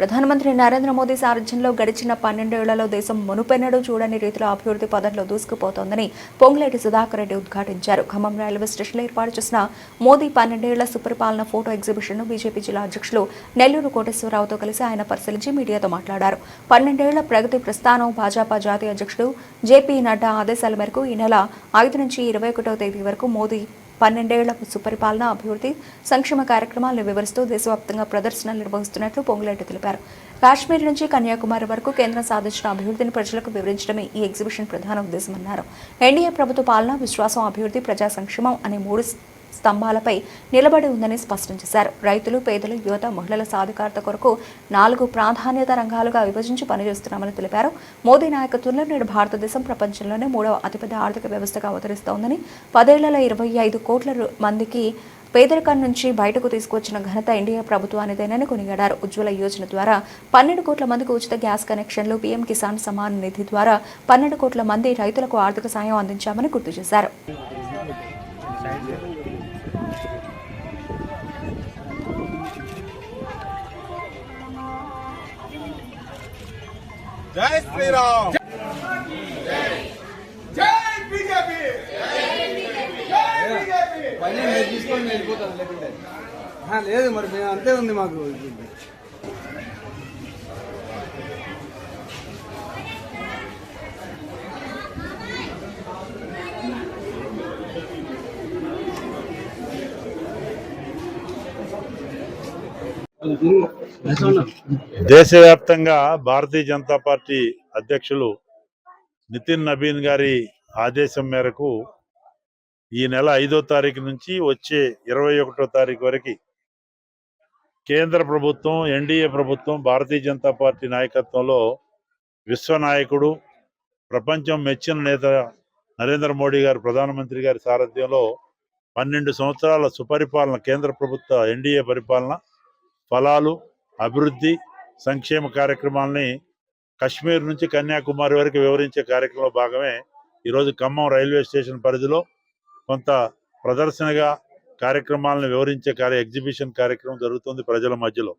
ప్రధానమంత్రి నరేంద్ర మోదీ సారథ్యంలో గడిచిన 12 ఏళ్లలో దేశం మునుపెన్నడూ చూడని రీతిలో అభివృద్ధి పదంలో దూసుకుపోతోందని పొంగులేటి సుధాకర్ రెడ్డి ఉద్ఘాటించారు. ఖమ్మం రైల్వే స్టేషన్లో ఏర్పాటు చేసిన మోదీ 12 ఏళ్ల సుపరిపాలన ఫోటో ఎగ్జిబిషన్ను బీజేపీ జిల్లా అధ్యక్షులు నెల్లూరు కోటేశ్వరరావుతో కలిసి ఆయన పరిశీలించి మీడియాతో మాట్లాడారు. 12 ఏళ్ల ప్రగతి ప్రస్థానం భాజపా జాతీయ అధ్యక్షుడు జేపీ నడ్డా ఆదేశాల మేరకు ఈ నెల 5 నుంచి 21వ తేదీ వరకు మోదీ 12 ఏళ్ల సుపరిపాలన అభివృద్ధి సంక్షేమ కార్యక్రమాలను వివరిస్తూ దేశవ్యాప్తంగా ప్రదర్శనలు నిర్వహిస్తున్నట్లు పొంగులేటి తెలిపారు. కాశ్మీర్ నుంచి కన్యాకుమారి వరకు కేంద్రం సాధించిన అభివృద్ధిని ప్రజలకు వివరించడమే ఈ ఎగ్జిబిషన్ ప్రధాన ఉద్దేశమన్నారు. ఎన్డీఏ ప్రభుత్వ పాలన, విశ్వాసం, అభివృద్ధి, ప్రజా సంక్షేమం అనే 3 స్తంభాలపై నిలబడి ఉందని స్పష్టం చేశారు. రైతులు, పేదలు, యువత, మహిళల సాధికారత కొరకు 4 ప్రాధాన్యత రంగాలుగా విభజించి పనిచేస్తున్నామని తెలిపారు. మోదీ నాయకత్వంలో నేడు భారతదేశం ప్రపంచంలోనే 3వ అతిపెద్ద ఆర్థిక వ్యవస్థగా అవతరిస్తోందని, 10 ఏళ్లలో 25 కోట్ల మందికి పేదరికం నుంచి బయటకు తీసుకువచ్చిన ఘనత ఎన్డీఏ ప్రభుత్వానిదేనని కొనియాడారు. ఉజ్వల యోజన ద్వారా 12 కోట్ల మందికి ఉచిత గ్యాస్ కనెక్షన్లు, పీఎం కిసాన్ సమాన్ నిధి ద్వారా 12 కోట్ల మంది రైతులకు ఆర్థిక సాయం అందించామని గుర్తు చేశారు. జై శ్రీరామ్, జై బీజేపీ, పని తీసుకొని వెళ్ళిపోతారు. లేకుంటే లేదు, మరి మేము అంతే ఉంది మాకు. దేశవ్యాప్తంగా భారతీయ జనతా పార్టీ అధ్యక్షులు నితిన్ నబీన్ గారి ఆదేశం మేరకు ఈ నెల 5వ తారీఖు నుంచి వచ్చే 21వ తారీఖు వరకు కేంద్ర ప్రభుత్వం, ఎన్డీఏ ప్రభుత్వం, భారతీయ జనతా పార్టీ నాయకత్వంలో విశ్వనాయకుడు, ప్రపంచం మెచ్చిన నేత నరేంద్ర మోడీ గారు ప్రధానమంత్రి గారి సారథ్యంలో 12 సంవత్సరాల సుపరిపాలన, కేంద్ర ప్రభుత్వ ఎన్డీఏ పరిపాలన ఫలాలు, అభివృద్ధి, సంక్షేమ కార్యక్రమాలని కశ్మీర్ నుంచి కన్యాకుమారి వరకు వివరించే కార్యక్రమంలో భాగమే ఈరోజు ఖమ్మం రైల్వే స్టేషన్ పరిధిలో కొంత ప్రదర్శనగా కార్యక్రమాలను వివరించే ఎగ్జిబిషన్ కార్యక్రమం జరుగుతుంది ప్రజల మధ్యలో.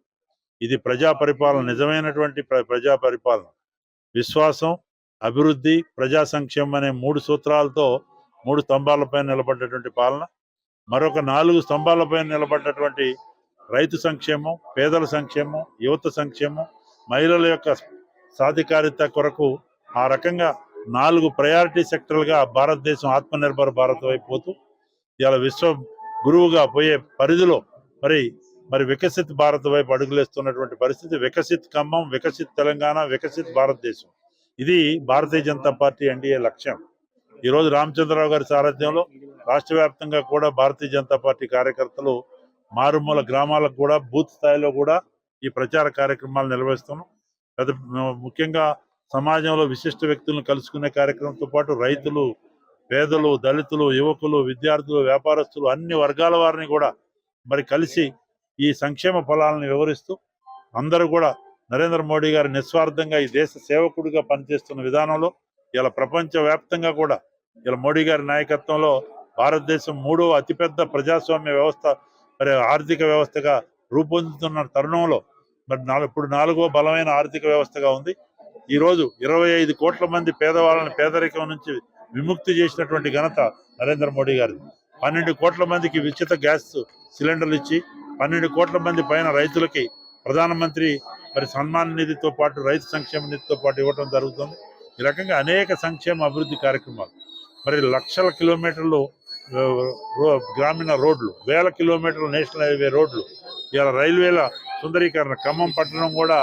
ఇది ప్రజా పరిపాలన, నిజమైనటువంటి ప్రజా పరిపాలన. విశ్వాసం, అభివృద్ధి, ప్రజా సంక్షేమం అనే 3 సూత్రాలతో 3 స్తంభాలపై నిలబడ్డటువంటి పాలన. మరొక 4 స్తంభాలపై నిలబడ్డటువంటి రైతు సంక్షేమం, పేదల సంక్షేమం, యువత సంక్షేమం, మహిళల యొక్క సాధికారిత కొరకు ఆ రకంగా 4 ప్రయారిటీ సెక్టర్లుగా భారతదేశం ఆత్మనిర్భర్ భారత్ వైపు పోతూ ఇలా విశ్వ గురువుగా పోయే పరిధిలో మరి వికసిత్ భారత్ వైపు అడుగులేస్తున్నటువంటి పరిస్థితి. వికసిత్ ఖమ్మం, వికసిత్ తెలంగాణ, వికసిత్ భారతదేశం, ఇది భారతీయ జనతా పార్టీ ఎన్డీఏ లక్ష్యం. ఈరోజు రామచంద్రరావు గారి సారథ్యంలో రాష్ట్ర వ్యాప్తంగా కూడా భారతీయ జనతా పార్టీ కార్యకర్తలు మారుమూల గ్రామాలకు కూడా, బూత్ స్థాయిలో కూడా ఈ ప్రచార కార్యక్రమాలు నిర్వహిస్తున్నాం. ముఖ్యంగా సమాజంలో విశిష్ట వ్యక్తులను కలుసుకునే కార్యక్రమంతో పాటు రైతులు, పేదలు, దళితులు, యువకులు, విద్యార్థులు, వ్యాపారస్తులు, అన్ని వర్గాల వారిని కూడా మరి కలిసి ఈ సంక్షేమ ఫలాలను వివరిస్తూ అందరూ కూడా నరేంద్ర మోడీ గారు నిస్వార్థంగా ఈ దేశ సేవకుడిగా పనిచేస్తున్న విధానంలో ఇలా ప్రపంచ వ్యాప్తంగా కూడా ఇలా మోడీ గారి నాయకత్వంలో భారతదేశం 3వ అతిపెద్ద ప్రజాస్వామ్య వ్యవస్థ, మరి ఆర్థిక వ్యవస్థగా రూపొందుతున్న తరుణంలో మరి ఇప్పుడు 4వ బలమైన ఆర్థిక వ్యవస్థగా ఉంది. ఈరోజు 25 కోట్ల మంది పేదవాళ్ళని పేదరికం నుంచి విముక్తి చేసినటువంటి ఘనత నరేంద్ర మోడీ గారిది. 12 కోట్ల మందికి ఉచిత గ్యాస్ సిలిండర్లు ఇచ్చి 12 కోట్ల మంది పైన రైతులకి ప్రధానమంత్రి మరి సన్మాన్ నిధితో పాటు రైతు సంక్షేమ నిధితో పాటు ఇవ్వడం జరుగుతుంది. ఈ రకంగా అనేక సంక్షేమ అభివృద్ధి కార్యక్రమాలు, మరి లక్షల కిలోమీటర్లు గ్రామీణ రోడ్లు, వేల కిలోమీటర్ల నేషనల్ హైవే రోడ్లు, ఇలా రైల్వేల సుందరీకరణ, ఖమ్మం పట్టణం కూడా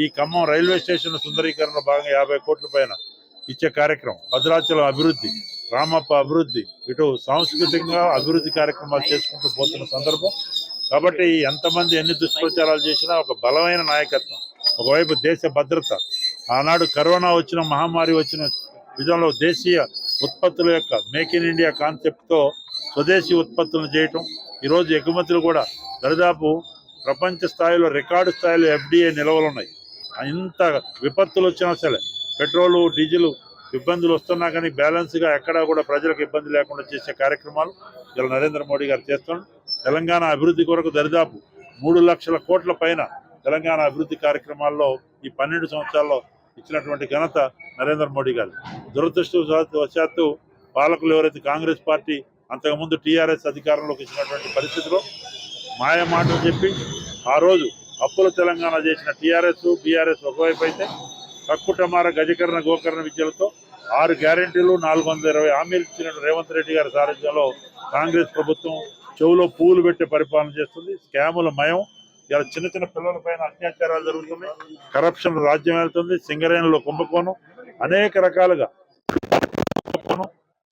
ఈ ఖమ్మం రైల్వే స్టేషన్ సుందరీకరణ భాగంగా 50 కోట్ల పైన ఇచ్చే కార్యక్రమం, భద్రాచలం అభివృద్ధి, రామప్ప అభివృద్ధి, ఇటు సాంస్కృతికంగా అభివృద్ధి కార్యక్రమాలు చేసుకుంటూ పోతున్న సందర్భం. కాబట్టి ఎంతమంది ఎన్ని దుష్ప్రచారాలు చేసినా ఒక బలమైన నాయకత్వం, ఒకవైపు దేశ భద్రత, ఆనాడు కరోనా వచ్చిన, మహమ్మారి వచ్చిన విధంలో దేశీయ ఉత్పత్తుల యొక్క మేక్ ఇన్ ఇండియా కాన్సెప్ట్తో స్వదేశీ ఉత్పత్తులను చేయటం, ఈరోజు ఎగుమతులు కూడా దరిదాపు ప్రపంచ స్థాయిలో రికార్డు స్థాయిలో ఎఫ్డీఏ నిల్వలు ఉన్నాయి. ఇంత విపత్తులు వచ్చినా సరే, పెట్రోలు, డీజిల్ ఇబ్బందులు వస్తున్నా కానీ బ్యాలెన్స్గా ఎక్కడా కూడా ప్రజలకు ఇబ్బంది లేకుండా చేసే కార్యక్రమాలు ఇలా నరేంద్ర మోడీ గారు చేస్తున్నారు. తెలంగాణ అభివృద్ధి కొరకు దరిదాపు 3 లక్షల కోట్ల పైన తెలంగాణ అభివృద్ధి కార్యక్రమాల్లో ఈ 12 సంవత్సరాల్లో ఇచ్చినటువంటి ఘనత నరేంద్ర మోడీ గారు. దురదృష్టవశాత్తు పాలకులు ఎవరైతే కాంగ్రెస్ పార్టీ అంతకుముందు టీఆర్ఎస్ అధికారంలోకి ఇచ్చినటువంటి పరిస్థితిలో మాయ మాటలు చెప్పి ఆ రోజు అప్పుల తెలంగాణ చేసిన టీఆర్ఎస్ బీఆర్ఎస్ ఒకవైపు అయితే కక్కుటమార గజకరణ గోకరణ విద్యలతో 6 గ్యారెంటీలు 420 హామీలు ఇచ్చిన రేవంత్ రెడ్డి గారి సారథ్యంలో కాంగ్రెస్ ప్రభుత్వం చెవులో పూలు పెట్టే పరిపాలన చేస్తుంది. స్కాముల మయం. ఇలా చిన్న చిన్న పిల్లల పైన అత్యాచారాలు జరుగుతున్నాయి, కరప్షన్ రాజ్యం వెళ్తుంది, సింగరేణిలో కుంభకోణం, అనేక రకాలుగా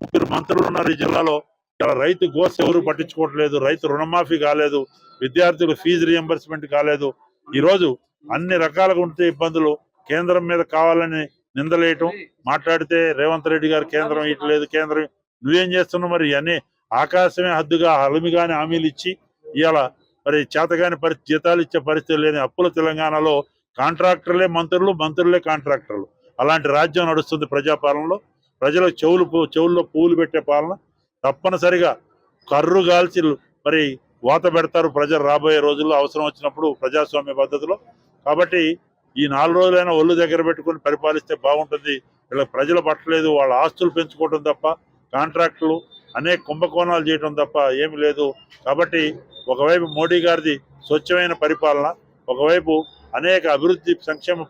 ముగ్గురు మంత్రులు ఉన్నారు ఈ జిల్లాలో. ఇలా రైతు గోస్ ఎవరు పట్టించుకోవట్లేదు, రైతు రుణమాఫీ కాలేదు, విద్యార్థులు ఫీజు రియంబర్స్మెంట్ కాలేదు. ఈరోజు అన్ని రకాలుగా ఉంటే ఇబ్బందులు. కేంద్రం మీద కావాలని నిందలేయటం, మాట్లాడితే రేవంత్ రెడ్డి గారు కేంద్రం ఇట్లేదు, కేంద్రం నువ్వేం చేస్తున్నావు మరి అన్నీ ఆకాశమే హద్దుగా అలుమిగాని హామీలు ఇచ్చి ఇవాళ మరి చేతగాని జీతాలు ఇచ్చే పరిస్థితి లేని అప్పుల తెలంగాణలో కాంట్రాక్టర్లే మంత్రులు, మంత్రులే కాంట్రాక్టర్లు. అలాంటి రాజ్యం నడుస్తుంది ప్రజాపాలనలో. ప్రజలకు చెవుల్లో పూలు పెట్టే పాలన. తప్పనిసరిగా కర్రు గాల్చి మరి వాత పెడతారు ప్రజలు రాబోయే రోజుల్లో అవసరం వచ్చినప్పుడు ప్రజాస్వామ్య పద్ధతిలో. కాబట్టి ఈ 4 రోజులైనా ఒళ్ళు దగ్గర పెట్టుకుని పరిపాలిస్తే బాగుంటుంది. వీళ్ళకి ప్రజలు పట్టలేదు, వాళ్ళ ఆస్తులు పెంచుకోవడం తప్ప, కాంట్రాక్టులు అనేక కుంభకోణాలు చేయడం తప్ప ఏమి లేదు. కాబట్టి ఒకవైపు మోడీ గారిది స్వచ్ఛమైన పరిపాలన, ఒకవైపు అనేక అభివృద్ధి సంక్షేమ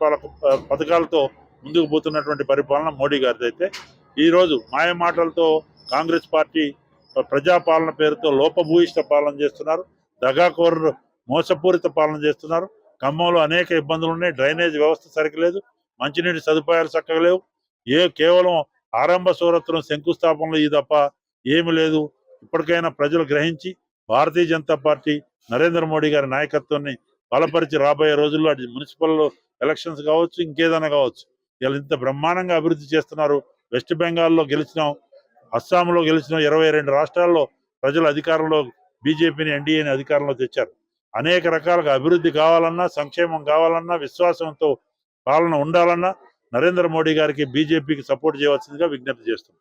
పథకాలతో ముందుకు పోతున్నటువంటి పరిపాలన మోడీ గారిది. అయితే ఈరోజు మాయ మాటలతో కాంగ్రెస్ పార్టీ ప్రజాపాలన పేరుతో లోపభూయిష్ట పాలన చేస్తున్నారు, దగాకోరు మోసపూరిత పాలన చేస్తున్నారు. ఖమ్మంలో అనేక ఇబ్బందులు ఉన్నాయి. డ్రైనేజ్ వ్యవస్థ సరిగ్గా లేదు, మంచినీటి సదుపాయాలు చక్కగా లేవు. కేవలం ఆరంభ సూరత్వం శంకుస్థాపనలు ఇది తప్ప ఏమి లేదు. ఇప్పటికైనా ప్రజలు గ్రహించి భారతీయ జనతా పార్టీ నరేంద్ర మోడీ గారి నాయకత్వాన్ని బలపరిచి రాబోయే రోజుల్లో అది మున్సిపల్ ఎలక్షన్స్ కావచ్చు, ఇంకేదైనా కావచ్చు, ఇలా ఇంత బ్రహ్మాండంగా అభివృద్ధి చేస్తున్నారు. వెస్ట్ బెంగాల్లో గెలిచినాం, అస్సాంలో గెలిచినాం, 22 రాష్ట్రాల్లో ప్రజలు అధికారంలో బీజేపీని ఎన్డీఏని అధికారంలో తెచ్చారు. అనేక రకాలుగా అభివృద్ధి కావాలన్నా, సంక్షేమం కావాలన్నా, విశ్వాసంతో పాలన ఉండాలన్నా నరేంద్ర మోడీ గారికి బీజేపీకి సపోర్ట్ చేయవలసిందిగా విజ్ఞప్తి చేస్తున్నాం.